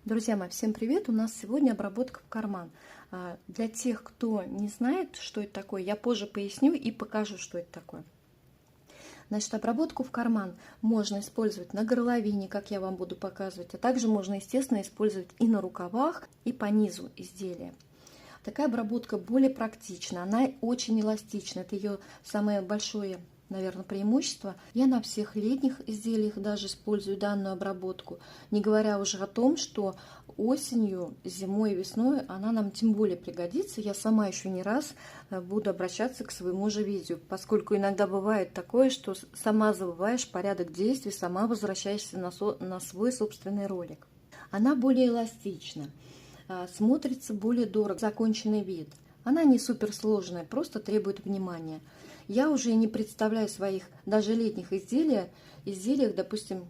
Друзья мои, всем привет! У нас сегодня обработка в карман. Для тех, кто не знает, что это такое, я позже поясню и покажу, что это такое. Значит, обработку в карман можно использовать на горловине, как я вам буду показывать, а также можно, естественно, использовать и на рукавах, и по низу изделия. Такая обработка более практична, она очень эластична. Это ее самое большое, наверное, преимущество. Я на всех летних изделиях даже использую данную обработку, не говоря уже о том, что осенью, зимой и весной она нам тем более пригодится. Я сама еще не раз буду обращаться к своему же видео, поскольку иногда бывает такое, что сама забываешь порядок действий, сама возвращаешься на свой собственный ролик. Она более эластична, смотрится более дорого, законченный вид. Она не суперсложная, просто требует внимания. Я уже не представляю своих даже летних изделиях, допустим,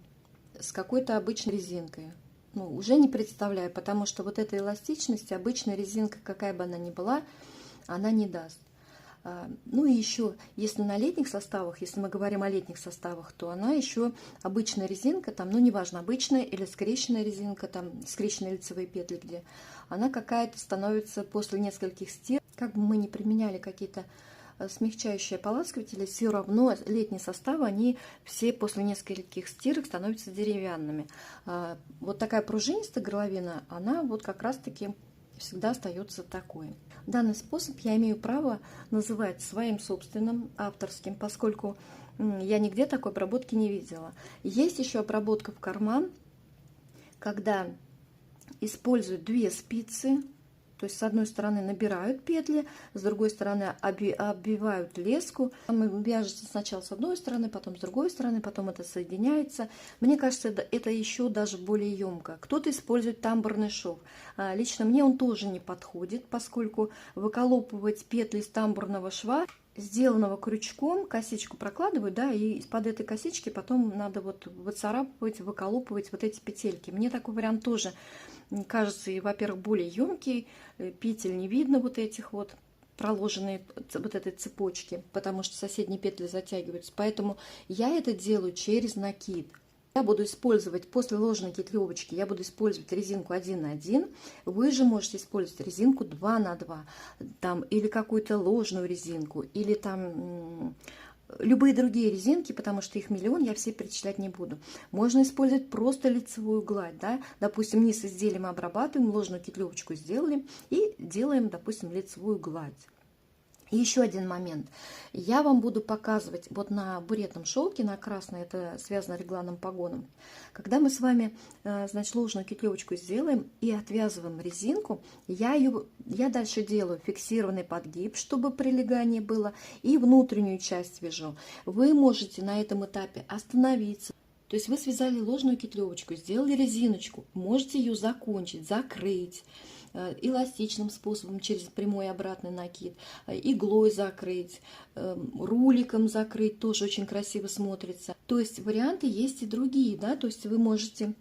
с какой-то обычной резинкой. Уже не представляю, потому что вот этой эластичности обычная резинка, какая бы она ни была, она не даст. Ну и еще, если на летних составах, если мы говорим о летних составах, то она еще обычная резинка, там, неважно, обычная или скрещенная резинка, там, скрещенные лицевые петли, где она какая-то становится после нескольких стир, как бы мы ни применяли какие-то смягчающие ополаскиватели, все равно летние составы, они все после нескольких стирок становятся деревянными. Вот такая пружинистая горловина, она вот как раз-таки всегда остается такой. Данный способ я имею право называть своим собственным, авторским, поскольку я нигде такой обработки не видела. Есть еще обработка в карман, когда используют две спицы. То есть с одной стороны набирают петли, с другой стороны обвивают леску. Вяжется сначала с одной стороны, потом с другой стороны, потом это соединяется. Мне кажется, это еще даже более емко. Кто-то использует тамбурный шов. Лично мне он тоже не подходит, поскольку выколупывать петли из тамбурного шва, сделанного крючком, косичку прокладывают, да, и из-под этой косички потом надо вот выцарапывать, выколупывать вот эти петельки. Мне такой вариант тоже кажется, и, во-первых, более емкий, петель не видно вот этих вот проложенные вот этой цепочки, потому что соседние петли затягиваются. Поэтому я это делаю через накид. Я буду использовать после ложной кетлевочки, я буду использовать резинку 1 на 1. Вы же можете использовать резинку 2 на 2, там, или какую-то ложную резинку, или там любые другие резинки, потому что их миллион, я все перечислять не буду. Можно использовать просто лицевую гладь, да? Допустим, низ изделия мы обрабатываем, ложную кетлевочку сделали и делаем, допустим, лицевую гладь. И еще один момент. Я вам буду показывать вот на буретном шелке, на красной, это связано регланным погоном. Когда мы с вами, значит, ложную кетлевочку сделаем и отвязываем резинку, я дальше делаю фиксированный подгиб, чтобы прилегание было, и внутреннюю часть вяжу. Вы можете на этом этапе остановиться. То есть вы связали ложную кетлевочку, сделали резиночку, можете ее закончить, закрыть эластичным способом через прямой и обратный накид, иглой закрыть, руликом закрыть, тоже очень красиво смотрится. То есть варианты есть и другие, да, то есть вы можете,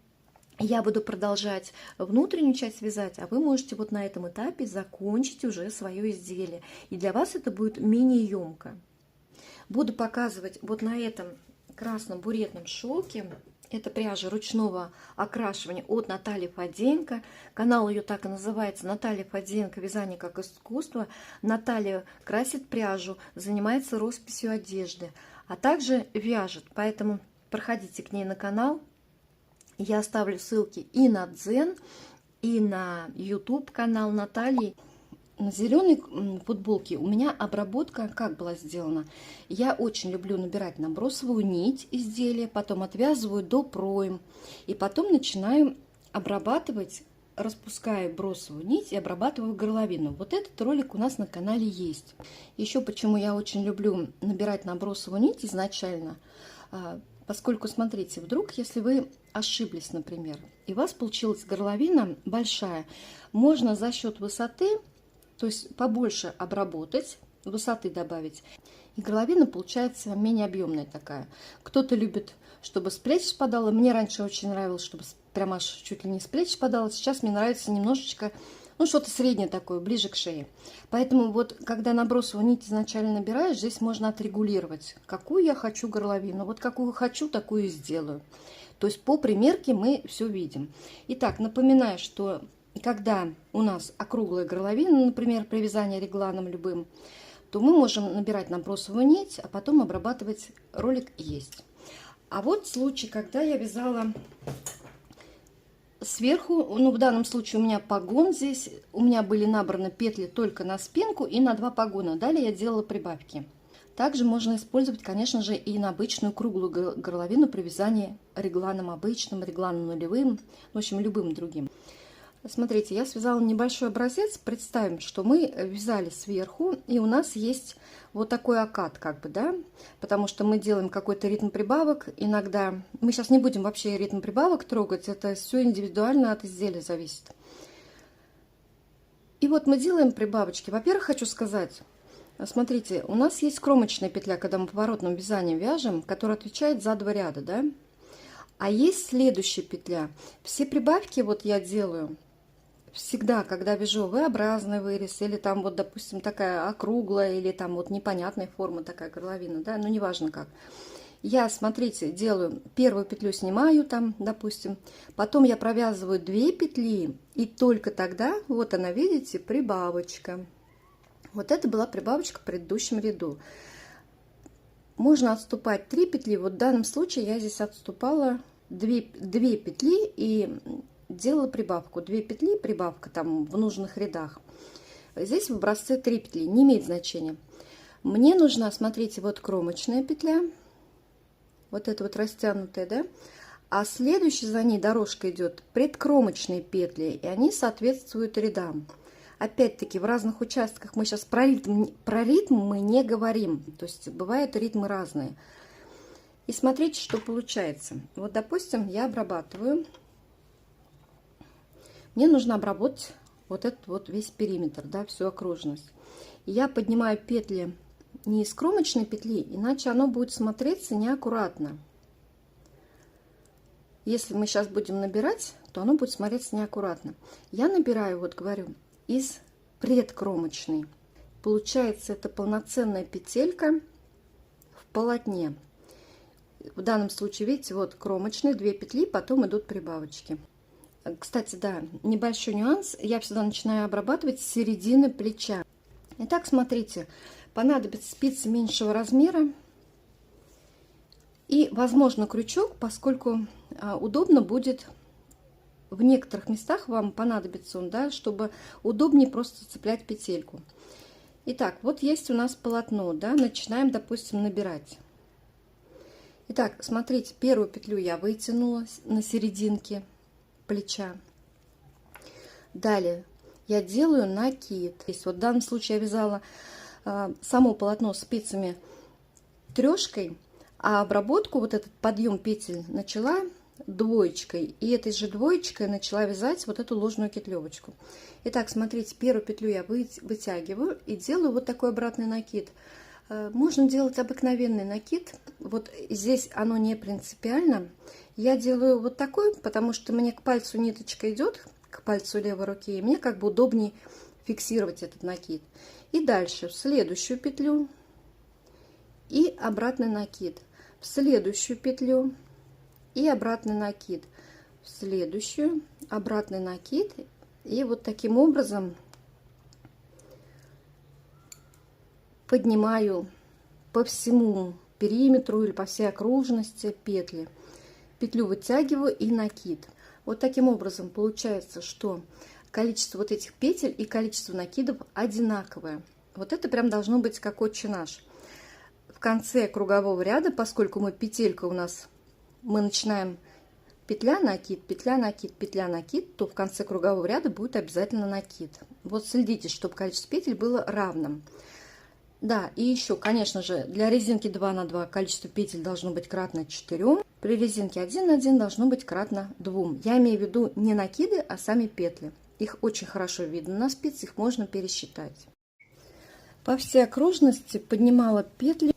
я буду продолжать внутреннюю часть вязать, а вы можете вот на этом этапе закончить уже свое изделие, и для вас это будет менее емко. Буду показывать вот на этом красном буретном шелке. Это пряжа ручного окрашивания от Натальи Фадеенко. Канал ее так и называется: Наталья Фадеенко. Вязание как искусство. Наталья красит пряжу, занимается росписью одежды, а также вяжет. Поэтому проходите к ней на канал. Я оставлю ссылки и на Дзен, и на YouTube канал Натальи. На зеленой футболке у меня обработка как была сделана. Я очень люблю набирать на бросовую нить изделия, потом отвязываю до пройм, и потом начинаю обрабатывать, распускаю бросовую нить и обрабатываю горловину. Вот этот ролик у нас на канале есть. Еще почему я очень люблю набирать на бросовую нить изначально, поскольку, смотрите, вдруг, если вы ошиблись, например, и у вас получилась горловина большая, можно за счет высоты, то есть побольше обработать, высоты добавить, и горловина получается менее объемная такая. Кто-то любит, чтобы с плеч спадало. Мне раньше очень нравилось, чтобы прямо аж чуть ли не с плеч спадало. Сейчас мне нравится немножечко, что-то среднее такое, ближе к шее. Поэтому вот, когда набросовую нить изначально набираешь, здесь можно отрегулировать, какую я хочу горловину. Вот какую хочу, такую и сделаю. То есть по примерке мы все видим. Итак, напоминаю, что когда у нас округлая горловина, например, при вязании регланом любым, то мы можем набирать на бросовую нить, а потом обрабатывать. Ролик есть. А вот случай, когда я вязала сверху, ну в данном случае у меня погон здесь, у меня были набраны петли только на спинку и на 2 погона. Далее я делала прибавки. Также можно использовать, конечно же, и на обычную круглую горловину при вязании регланом обычным, регланом нулевым, в общем, любым другим. Смотрите, я связала небольшой образец. Представим, что мы вязали сверху, и у нас есть вот такой окат, как бы, да, потому что мы делаем какой-то ритм прибавок. Иногда мы сейчас не будем вообще ритм прибавок трогать, это все индивидуально от изделия зависит. И вот мы делаем прибавочки. Во-первых, хочу сказать, смотрите, у нас есть кромочная петля, когда мы поворотным вязанием вяжем, которая отвечает за 2 ряда, да. А есть следующая петля. Все прибавки вот я делаю всегда, когда вяжу V-образный вырез, или там вот, допустим, такая округлая, или там вот непонятная форма такая горловина, да, ну неважно как. Я, смотрите, делаю первую петлю, снимаю там, допустим, потом я провязываю 2 петли, и только тогда, вот она, видите, прибавочка. Вот это была прибавочка в предыдущем ряду. Можно отступать 3 петли, вот в данном случае я здесь отступала 2 петли и делала прибавку. 2 петли, прибавка там в нужных рядах. Здесь в образце 3 петли, не имеет значения. Мне нужна, смотрите, вот кромочная петля, вот эта вот растянутая, да, а следующая за ней дорожка идет предкромочные петли, и они соответствуют рядам. Опять-таки, в разных участках мы сейчас про ритм мы не говорим, то есть бывают ритмы разные. И смотрите, что получается. Вот, допустим, я обрабатываю. Мне нужно обработать вот этот вот весь периметр, да, всю окружность. И я поднимаю петли не из кромочной петли, иначе оно будет смотреться неаккуратно. Если мы сейчас будем набирать, то оно будет смотреться неаккуратно. Я набираю, вот говорю, из предкромочной. Получается, это полноценная петелька в полотне. В данном случае, видите, вот кромочные, 2 петли, потом идут прибавочки. Кстати, да, небольшой нюанс. Я всегда начинаю обрабатывать с середины плеча. Итак, смотрите, понадобится спицы меньшего размера и, возможно, крючок, поскольку удобно будет в некоторых местах, вам понадобится он, да, чтобы удобнее просто цеплять петельку. Итак, вот есть у нас полотно, да, начинаем, допустим, набирать. Итак, смотрите, первую петлю я вытянула на серединке плеча. Далее я делаю накид. То есть вот в данном случае я вязала само полотно спицами трешкой, а обработку, вот этот подъем петель, начала двоечкой, и этой же двоечкой начала вязать вот эту ложную петлевочку. Итак, смотрите, первую петлю я вытягиваю и делаю вот такой обратный накид. Можно делать обыкновенный накид, вот здесь оно не принципиально. Я делаю вот такой, потому что мне к пальцу ниточка идет, к пальцу левой руки, и мне как бы удобнее фиксировать этот накид. И дальше в следующую петлю и обратный накид, в следующую петлю и обратный накид, в следующую обратный накид, и вот таким образом поднимаю по всему периметру или по всей окружности петли. Петлю вытягиваю и накид. Вот таким образом получается, что количество вот этих петель и количество накидов одинаковое. Вот это прям должно быть как отче наш. В конце кругового ряда, поскольку мы петелька у нас, мы начинаем петля, накид, петля, накид, петля, накид, то в конце кругового ряда будет обязательно накид. Вот следите, чтобы количество петель было равным. Да, и еще, конечно же, для резинки 2 на 2 количество петель должно быть кратно 4. При резинке 1 на 1 должно быть кратно 2. Я имею в виду не накиды, а сами петли. Их очень хорошо видно на спице, их можно пересчитать. По всей окружности поднимала петли.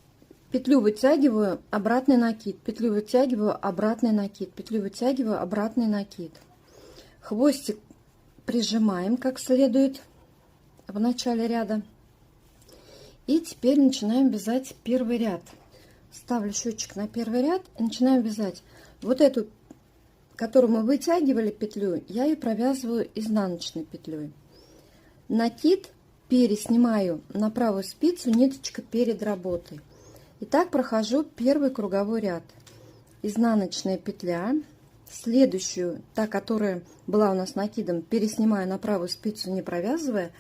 Петлю вытягиваю, обратный накид. Петлю вытягиваю, обратный накид. Петлю вытягиваю, обратный накид. Хвостик прижимаем как следует в начале ряда. И теперь начинаем вязать первый ряд. Ставлю счетчик на первый ряд и начинаем вязать. Вот эту которую мы вытягивали петлю, я ее провязываю изнаночной петлей. Накид переснимаю на правую спицу, ниточка перед работой. И так прохожу первый круговой ряд. Изнаночная петля, следующую, та, которая была у нас накидом, переснимаю на правую спицу, не провязывая,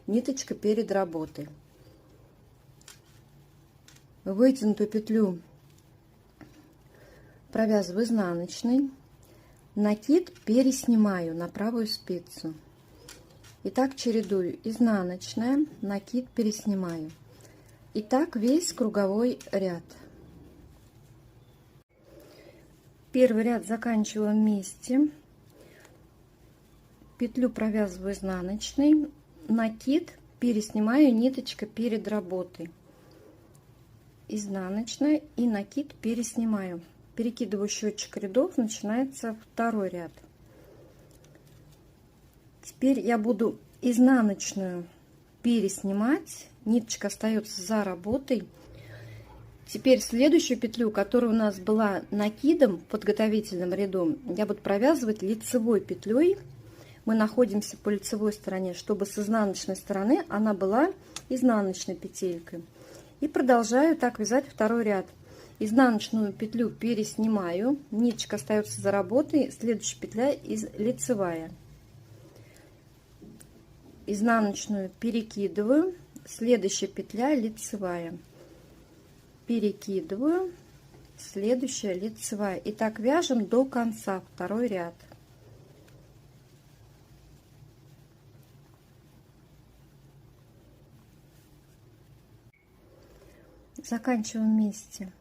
ниточка перед работой. Вытянутую петлю провязываю изнаночной, накид переснимаю на правую спицу. И так чередую: изнаночная, накид переснимаю. И так весь круговой ряд. Первый ряд заканчиваю вместе, петлю провязываю изнаночной, накид переснимаю, ниточка перед работой. Изнаночная и накид переснимаю. Перекидываю счетчик рядов, начинается второй ряд. Теперь я буду изнаночную переснимать, ниточка остается за работой. Теперь следующую петлю, которая у нас была накидом, подготовительным рядом, я буду провязывать лицевой петлей. Мы находимся по лицевой стороне, чтобы с изнаночной стороны она была изнаночной петелькой. И продолжаю так вязать второй ряд. Изнаночную петлю переснимаю, ниточка остается за работой, следующая петля лицевая. Изнаночную перекидываю, следующая петля лицевая. Перекидываю, следующая лицевая. И так вяжем до конца второй ряд. Заканчиваем вместе.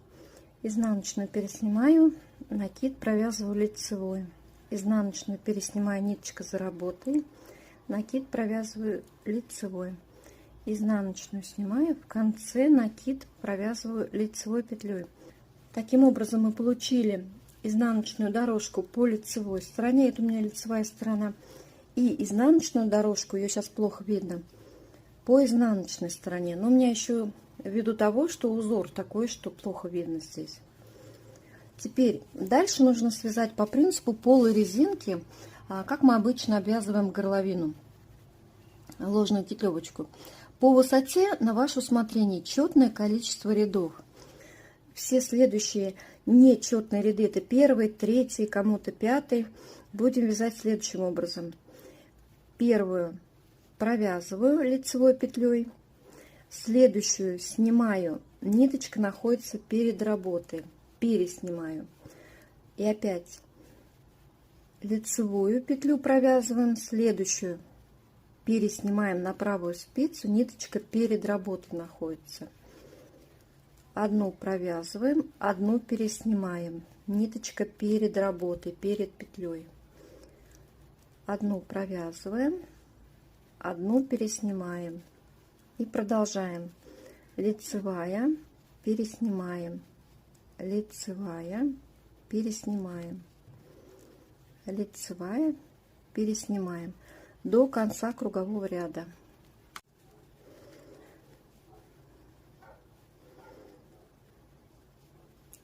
Изнаночную переснимаю, накид провязываю лицевой. Изнаночную переснимаю, ниточка за работой, накид провязываю лицевой. Изнаночную снимаю, в конце накид провязываю лицевой петлей. Таким образом мы получили изнаночную дорожку по лицевой стороне, это у меня лицевая сторона, и изнаночную дорожку, ее сейчас плохо видно, по изнаночной стороне. Но у меня еще ввиду того, что узор такой, что плохо видно здесь. Теперь дальше нужно связать по принципу полой резинки, как мы обычно обвязываем горловину, ложную петлевочку. По высоте на ваше усмотрение четное количество рядов. Все следующие нечетные ряды, это первый, третий, кому-то пятый, будем вязать следующим образом. Первую провязываю лицевой петлей, следующую снимаю, ниточка находится перед работой, переснимаю. И опять лицевую петлю провязываем, следующую переснимаем на правую спицу, ниточка перед работой находится. Одну провязываем, одну переснимаем, ниточка перед работой, перед петлей. Одну провязываем, одну переснимаем. И продолжаем. Лицевая, переснимаем, лицевая, переснимаем, лицевая, переснимаем до конца кругового ряда.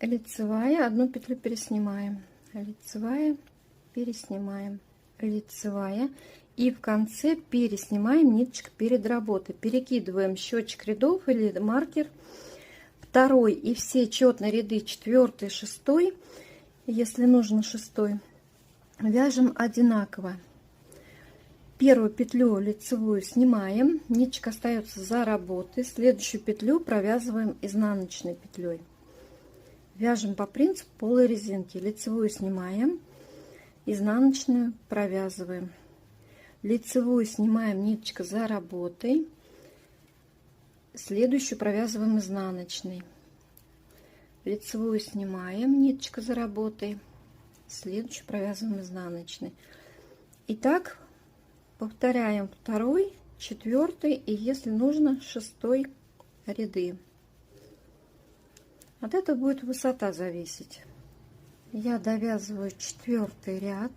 Лицевая, одну петлю переснимаем, лицевая, переснимаем, лицевая. И в конце переснимаем, ниточка перед работой. Перекидываем счетчик рядов или маркер. Второй и все четные ряды, четвертый, шестой, если нужно шестой, вяжем одинаково. Первую петлю лицевую снимаем, ниточка остается за работой. Следующую петлю провязываем изнаночной петлей. Вяжем по принципу полой резинки. Лицевую снимаем, изнаночную провязываем. Лицевую снимаем, ниточка за работой, следующую провязываем изнаночной. Лицевую снимаем, ниточка за работой, следующую провязываем изнаночной. И так повторяем второй, четвертый и, если нужно, шестой ряды. От этого будет высота зависеть. Я довязываю четвертый ряд.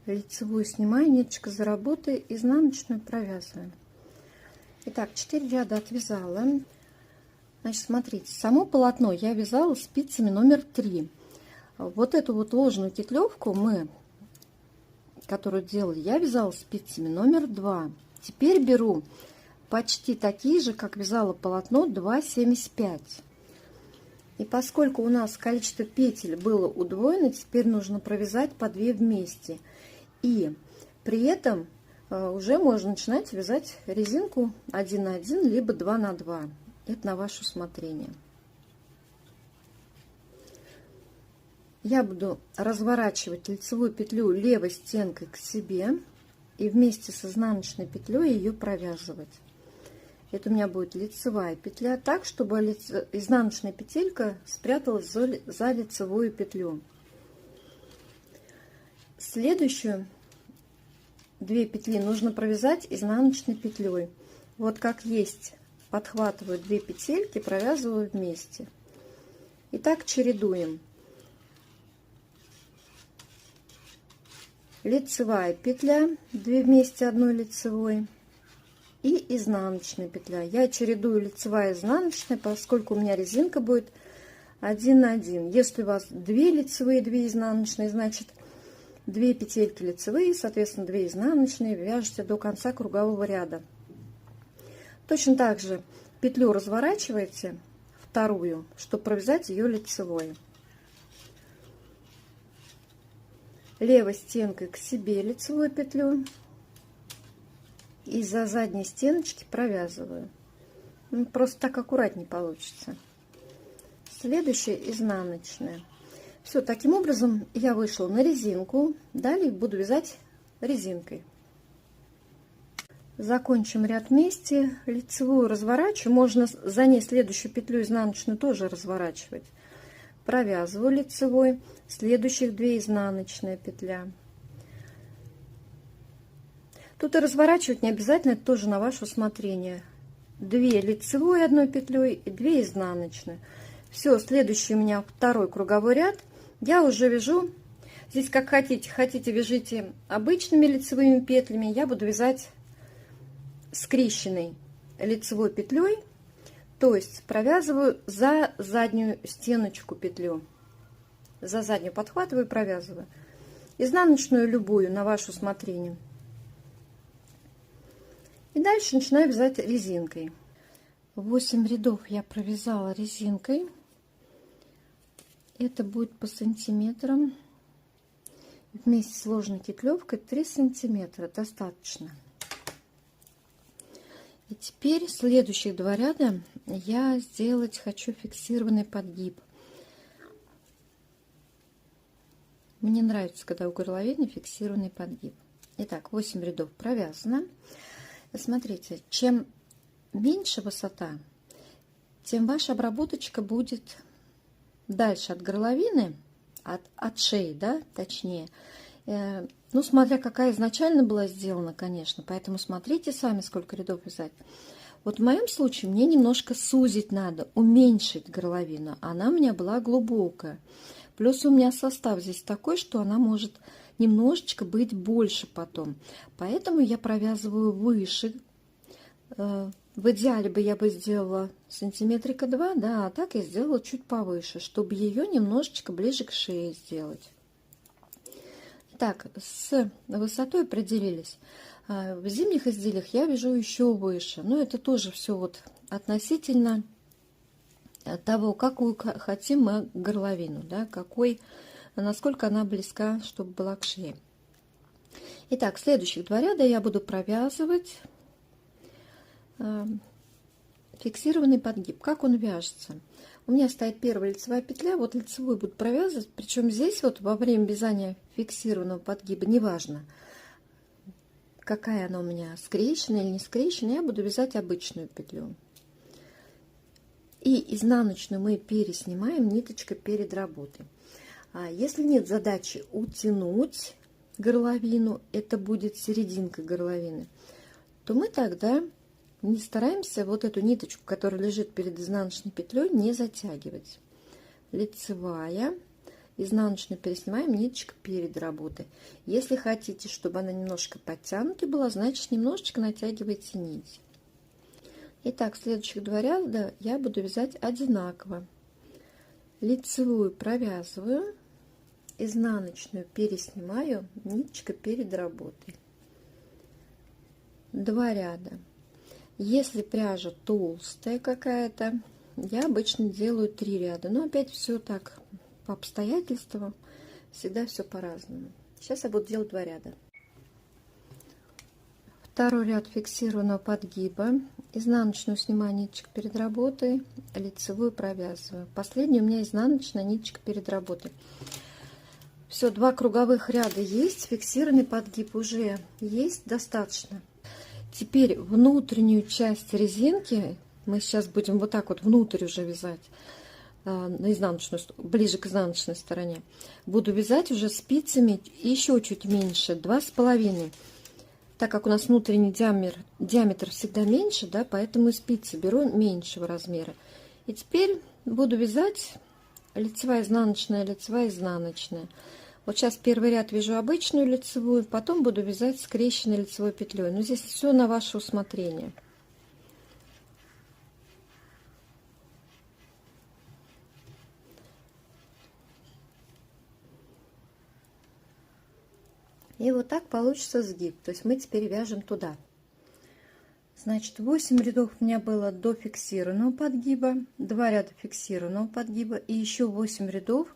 Лицевую снимаю, ниточка за работой, изнаночную провязываем. Итак, 4 ряда отвязала. Значит, смотрите, само полотно я вязала спицами номер 3. Вот эту вот ложную петлевку которую делали, я вязала спицами номер 2. Теперь беру почти такие же, как вязала полотно, 2,75. И поскольку у нас количество петель было удвоено, теперь нужно провязать по 2 вместе. И при этом уже можно начинать вязать резинку 1 на 1, либо 2 на 2. Это на ваше усмотрение. Я буду разворачивать лицевую петлю левой стенкой к себе и вместе с изнаночной петлей ее провязывать. Это у меня будет лицевая петля, так, чтобы изнаночная петелька спряталась за лицевую петлю. Следующую 2 петли нужно провязать изнаночной петлей. Вот как есть, подхватываю 2 петельки, провязываю вместе. И так чередуем. Лицевая петля, 2 вместе одной лицевой, и изнаночная петля. Я чередую лицевая и изнаночная, поскольку у меня резинка будет 1 на 1. Если у вас 2 лицевые, 2 изнаночные, значит 2 петельки лицевые, соответственно 2 изнаночные, вяжете до конца кругового ряда. Точно так же петлю разворачиваете, вторую, чтобы провязать ее лицевой. Левой стенкой к себе лицевую петлю и за задней стеночки провязываю. Просто так аккуратнее получится. Следующая изнаночная. Все, таким образом я вышла на резинку. Далее буду вязать резинкой. Закончим ряд вместе. Лицевую разворачиваю. Можно за ней следующую петлю изнаночную тоже разворачивать. Провязываю лицевой, следующих 2 изнаночная петля. Тут и разворачивать не обязательно, это тоже на ваше усмотрение. 2 лицевой одной петлей и 2 изнаночные. Все, следующий у меня второй круговой ряд. Я уже вяжу, здесь как хотите вяжите обычными лицевыми петлями, я буду вязать скрещенной лицевой петлей. То есть провязываю за заднюю стеночку петлю. За заднюю подхватываю и провязываю. Изнаночную любую на ваше усмотрение. И дальше начинаю вязать резинкой. 8 рядов я провязала резинкой. Это будет по сантиметрам. Вместе с ложной петлевкой 3 сантиметра. Достаточно. И теперь следующих 2 ряда я сделать хочу фиксированный подгиб. Мне нравится, когда у горловины фиксированный подгиб. Итак, 8 рядов провязано. Смотрите, чем меньше высота, тем ваша обработочка будет дальше от горловины, от шеи, да, точнее. Ну, смотря какая изначально была сделана, конечно, поэтому смотрите сами, сколько рядов вязать. Вот в моем случае мне немножко сузить надо, уменьшить горловину. Она у меня была глубокая. Плюс у меня состав здесь такой, что она может немножечко быть больше потом. Поэтому я провязываю выше. В идеале бы я сделала сантиметрика 2, да, а так я сделала чуть повыше, чтобы ее немножечко ближе к шее сделать. Так, с высотой определились. В зимних изделиях я вяжу еще выше. Но это тоже все вот относительно того, какую хотим мы горловину, да, насколько она близка, чтобы была к шее. Итак, следующих 2 ряда я буду провязывать фиксированный подгиб. Как он вяжется? У меня стоит первая лицевая петля, вот лицевую буду провязывать, причем здесь вот во время вязания фиксированного подгиба, неважно, какая она у меня, скрещенная или не скрещенная, я буду вязать обычную петлю. И изнаночную мы переснимаем ниточкой перед работой. Если нет задачи утянуть горловину, это будет серединка горловины, то мы тогда не стараемся вот эту ниточку, которая лежит перед изнаночной петлей, не затягивать. Лицевая, изнаночную переснимаем, ниточка перед работой. Если хотите, чтобы она немножко подтянута была, значит немножечко натягивайте нить. Итак, следующих 2 ряда я буду вязать одинаково. Лицевую провязываю, изнаночную переснимаю, ниточка перед работой. 2 ряда. Если пряжа толстая какая-то, я обычно делаю 3 ряда. Но опять все так по обстоятельствам, всегда все по-разному. Сейчас я буду делать 2 ряда. Второй ряд фиксированного подгиба. Изнаночную снимаю ниточку перед работой, лицевую провязываю. Последняя у меня изнаночная ниточка перед работой. Все, 2 круговых ряда есть, фиксированный подгиб уже есть, достаточно. Теперь внутреннюю часть резинки мы сейчас будем вот так вот внутрь уже вязать, на изнаночную, ближе к изнаночной стороне. Буду вязать уже спицами еще чуть меньше, 2,5. Так как у нас внутренний диаметр всегда меньше, да, поэтому и спицы беру меньшего размера. И теперь буду вязать лицевая, изнаночная, лицевая, изнаночная. Вот сейчас первый ряд вяжу обычную лицевую, потом буду вязать скрещенной лицевой петлей. Но здесь все на ваше усмотрение. И вот так получится сгиб. То есть мы теперь вяжем туда. Значит, 8 рядов у меня было до фиксированного подгиба, 2 ряда фиксированного подгиба и еще 8 рядов.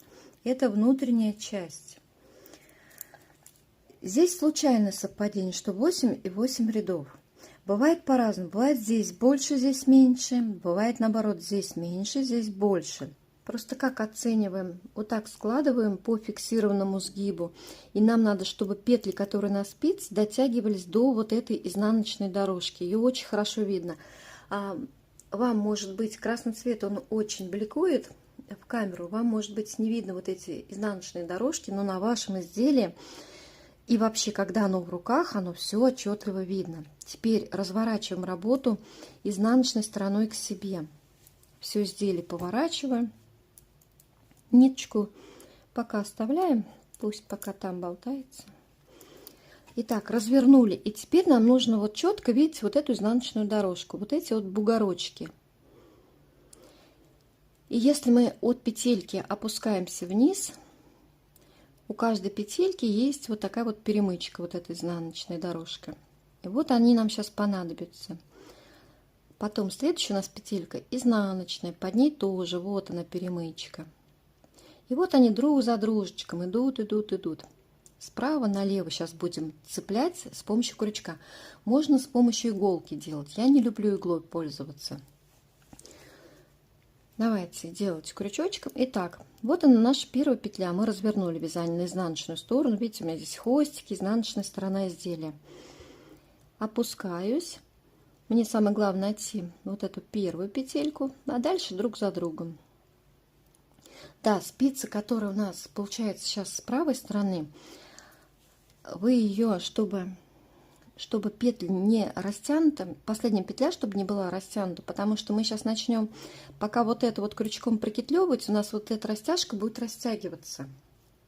Это внутренняя часть. Здесь случайное совпадение, что 8 и 8 рядов. Бывает по-разному. Бывает здесь больше, здесь меньше. Бывает наоборот, здесь меньше, здесь больше. Просто как оцениваем? Вот так складываем по фиксированному сгибу. И нам надо, чтобы петли, которые на спице, дотягивались до вот этой изнаночной дорожки. Ее очень хорошо видно. Вам, может быть, красный цвет, он очень бликует в камеру. Вам, может быть, не видно вот эти изнаночные дорожки, но на вашем изделии и вообще, когда оно в руках, оно все отчетливо видно. Теперь разворачиваем работу изнаночной стороной к себе. Все изделие поворачиваем. Ниточку пока оставляем, пусть пока там болтается. Итак, развернули. И теперь нам нужно вот четко видеть вот эту изнаночную дорожку, вот эти вот бугорочки. И если мы от петельки опускаемся вниз, у каждой петельки есть вот такая вот перемычка, вот эта изнаночная дорожка. И вот они нам сейчас понадобятся. Потом следующая у нас петелька изнаночная, под ней тоже вот она перемычка. И вот они друг за дружечком идут, идут, идут. Справа налево сейчас будем цеплять с помощью крючка. Можно с помощью иголки делать. Я не люблю иглой пользоваться. Давайте делать крючочком. Итак, вот она наша первая петля. Мы развернули вязание на изнаночную сторону. Видите, у меня здесь хвостики, изнаночная сторона изделия. Опускаюсь. Мне самое главное найти вот эту первую петельку, а дальше друг за другом. Да, спица, которая у нас получается сейчас с правой стороны, вы ее, чтобы петли не растянута, последняя петля, чтобы не была растянута, потому что мы сейчас начнем, пока вот это вот крючком прокетлевывать, у нас вот эта растяжка будет растягиваться.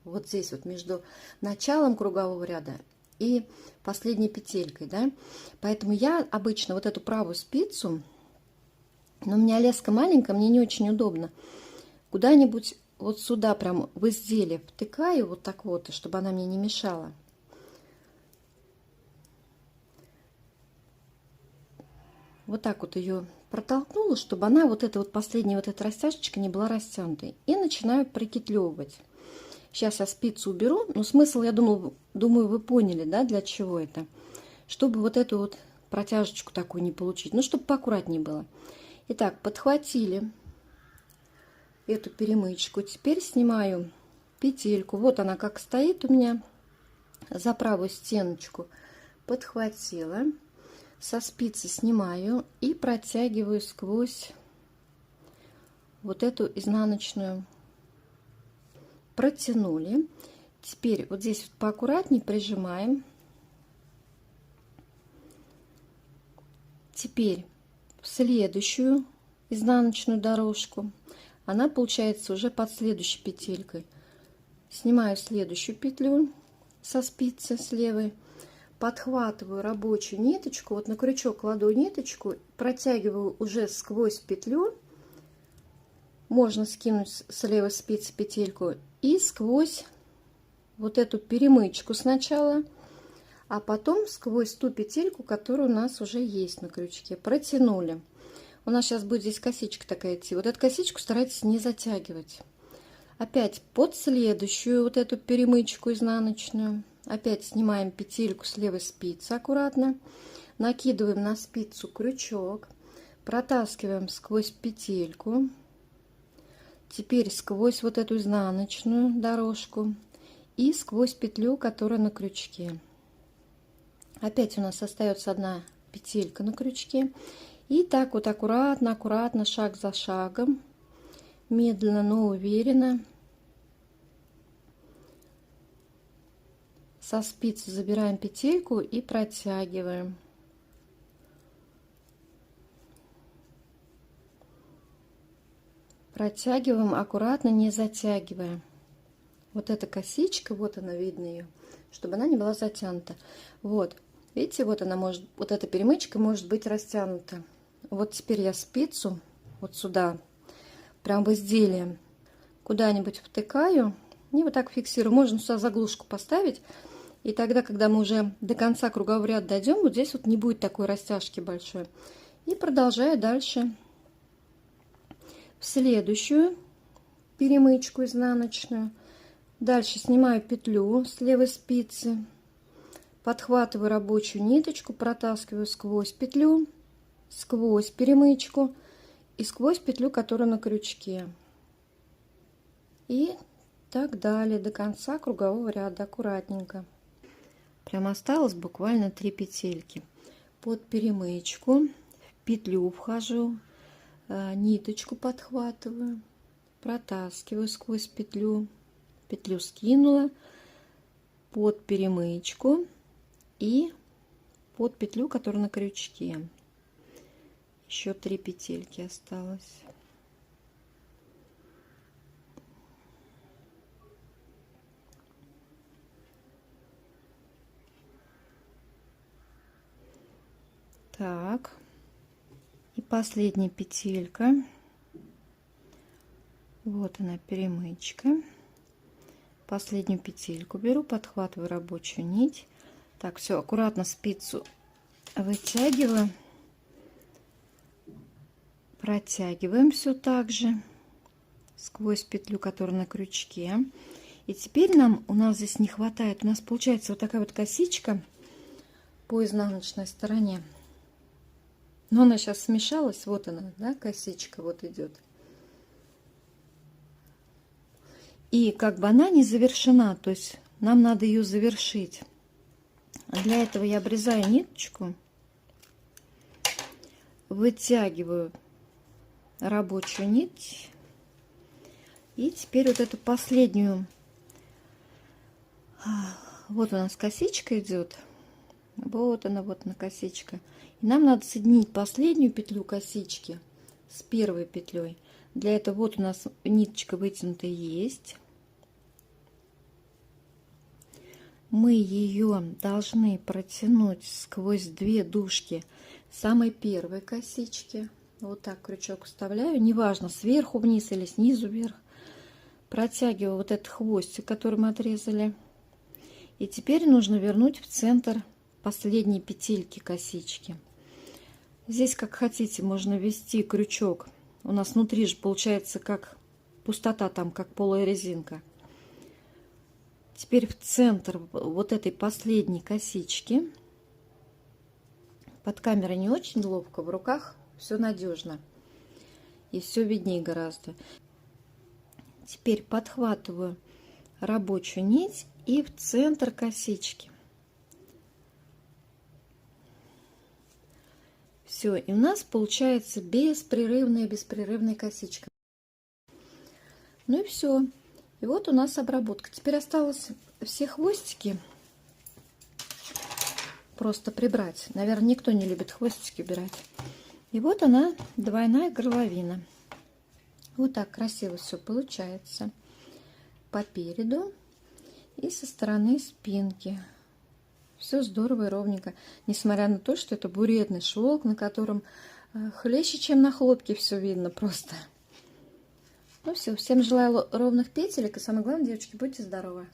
Вот здесь вот между началом кругового ряда и последней петелькой, да. Поэтому я обычно вот эту правую спицу, но у меня леска маленькая, мне не очень удобно, куда-нибудь вот сюда прям в изделие втыкаю вот так вот, чтобы она мне не мешала. Вот так вот ее протолкнула, чтобы она вот эта вот последняя вот эта растяжечка не была растянутой. И начинаю прикетлевывать. Сейчас я спицу уберу, но смысл, я думаю, вы поняли, да, для чего это. Чтобы вот эту вот протяжечку такую не получить, ну, чтобы поаккуратнее было. Итак, подхватили эту перемычку. Теперь снимаю петельку. Вот она как стоит у меня за правую стеночку. Подхватила. Со спицы снимаю и протягиваю сквозь вот эту изнаночную. Протянули. Теперь вот здесь вот поаккуратнее прижимаем. Теперь в следующую изнаночную дорожку. Она получается уже под следующей петелькой. Снимаю следующую петлю со спицы с левой. Подхватываю рабочую ниточку, вот на крючок кладу ниточку, протягиваю уже сквозь петлю, можно скинуть с левой спицы петельку и сквозь вот эту перемычку сначала, а потом сквозь ту петельку, которая у нас уже есть на крючке, протянули. У нас сейчас будет здесь косичка такая идти. Вот эту косичку старайтесь не затягивать. Опять под следующую вот эту перемычку изнаночную. Опять снимаем петельку с левой спицы аккуратно. Накидываем на спицу крючок. Протаскиваем сквозь петельку. Теперь сквозь вот эту изнаночную дорожку. И сквозь петлю, которая на крючке. Опять у нас остается одна петелька на крючке. И так вот аккуратно, аккуратно, шаг за шагом, медленно, но уверенно со спицы забираем петельку и протягиваем. Протягиваем аккуратно, не затягивая. Вот эта косичка, вот она, видно ее, чтобы она не была затянута. Вот, видите, вот она может, вот эта перемычка может быть растянута. Вот теперь я спицу вот сюда, прям в изделие, куда-нибудь втыкаю и вот так фиксирую. Можно сюда заглушку поставить, и тогда, когда мы уже до конца кругового ряда дойдем, вот здесь вот не будет такой растяжки большой. И продолжаю дальше в следующую перемычку изнаночную. Дальше снимаю петлю с левой спицы, подхватываю рабочую ниточку, протаскиваю сквозь петлю, сквозь перемычку и сквозь петлю, которая на крючке. И так далее до конца кругового ряда аккуратненько. Прям осталось буквально 3 петельки. Под перемычку в петлю вхожу, ниточку подхватываю, протаскиваю сквозь петлю, петлю скинула, под перемычку и под петлю, которая на крючке. Еще 3 петельки осталось. Так, и последняя петелька. Вот она, перемычка. Последнюю петельку беру, подхватываю рабочую нить. Так, все, аккуратно спицу вытягиваю. Протягиваем все так же сквозь петлю, которая на крючке. И теперь у нас здесь не хватает. У нас получается вот такая вот косичка по изнаночной стороне. Но она сейчас смешалась. Вот она, да, косичка вот идет. И как бы она не завершена. То есть нам надо ее завершить. Для этого я обрезаю ниточку. Вытягиваю рабочую нить. И теперь вот эту последнюю. Вот у нас косичка идет. Вот она, косичка. И нам надо соединить последнюю петлю косички с первой петлей. Для этого вот у нас ниточка вытянутая есть. Мы ее должны протянуть сквозь 2 дужки самой первой косички. Вот так крючок вставляю, неважно, сверху вниз или снизу вверх. Протягиваю вот этот хвостик, который мы отрезали. И теперь нужно вернуть в центр последней петельки косички. Здесь, как хотите, можно ввести крючок. У нас внутри же получается как пустота, там как полая резинка. Теперь в центр вот этой последней косички. Под камерой не очень ловко, в руках все надежно. И все виднее гораздо. Теперь подхватываю рабочую нить и в центр косички. Все, и у нас получается беспрерывная косичка. Ну и все. И вот у нас обработка. Теперь осталось все хвостики просто прибрать. Наверное, никто не любит хвостики убирать. И вот она, двойная горловина. Вот так красиво все получается. По переду и со стороны спинки. Все здорово и ровненько. Несмотря на то, что это буретный шелк, на котором хлеще, чем на хлопке, все видно просто. Ну все, всем желаю ровных петелек. И самое главное, девочки, будьте здоровы.